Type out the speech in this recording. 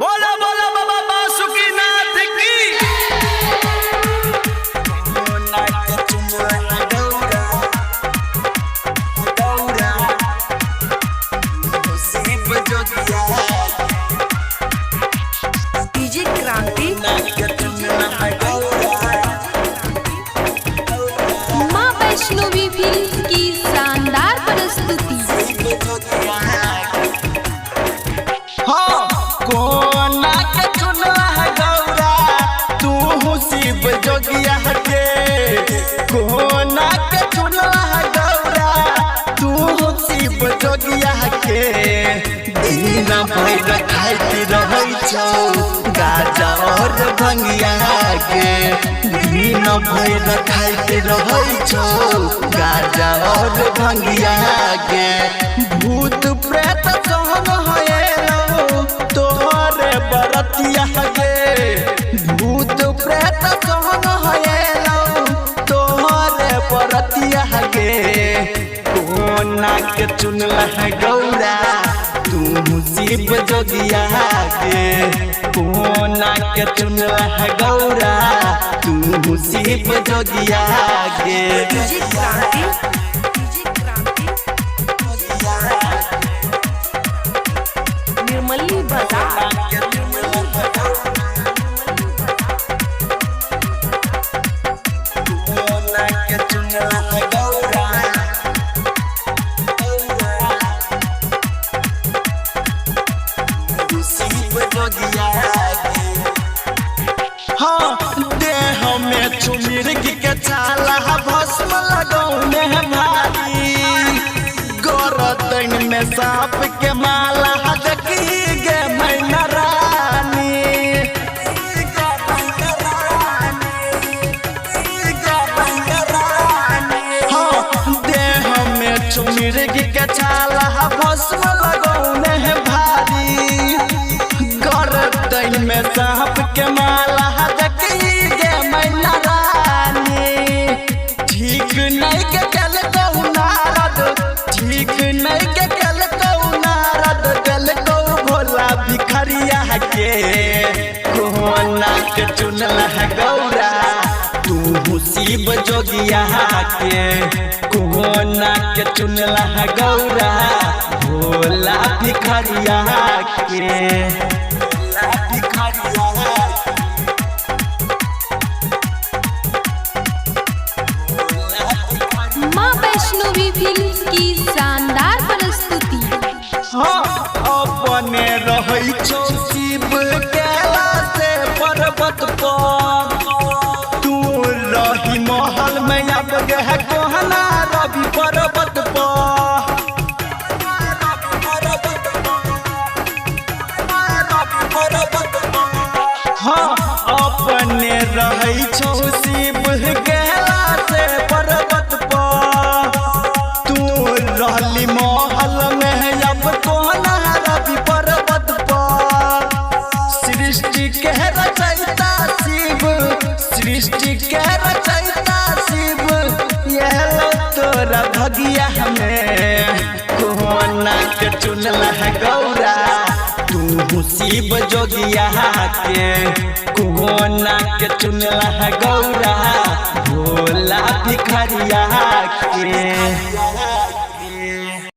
बोला बोला बाबा बासुकीनाथ की। डीजे क्रांति माँ वैष्णवी फिल्म की शानदार प्रस्तुति। कोना के चुनला है गौरा तू शिव जोगिया के। कोना के चुनला है गौरा तू शिव जोगिया के। दिन भर खाइत रहै छौ गाजा और भंगिया के। दिन भर खाइत रहै छौ गाजा और भंगिया के। भूत प्रेत संग होएलो तोहरे बरतिया गे। भूत प्रेत संग होएलो तोहरे बरतिया गे। कोना के चुनला है गौरा तू शिव जोगिया के। कोना के चुनला है गौरा तू शिव जोगिया के। डीजे क्रांति निर्मली बाजार देह में चुमिर्ग के चाला भस्म लगौने भारी। गोरतन में सांप के माला देखी गे मैना रानी। देह में चुमिर्ग के चाला भस्म लगौने भारी। गोरतन में सांप के माला देखी गे मैना रानी। ठीक नहीं के कल कहू नारद ठीक नहीं के कल कहू नारद कल कहू भोला भिखरिया के। कोना के चुनला है गौरा तू शिव जोगिया के। कोना के चुनला है गौरा भोला भिखरिया के। माँ वैष्णवी फिल्म की शानदार प्रस्तुति। अपने रहै छौ शिव कैलाश पर्वत पर। तू रही महल में अब गए कोहना रवि पर्वत पर। अपने रहै छौ शिव कैलाश पर्वत पर। तू रहली महल में अब कोना रवि पर्वत पर। सृष्टि के रचयिता शिव सृष्टि के रचयिता शिव यह लो तोरा भगिया में। कोना के चुनला है गौरा तू शिव जोगिया के। कोना के चुनला है गौरा भोला भिखरिया के।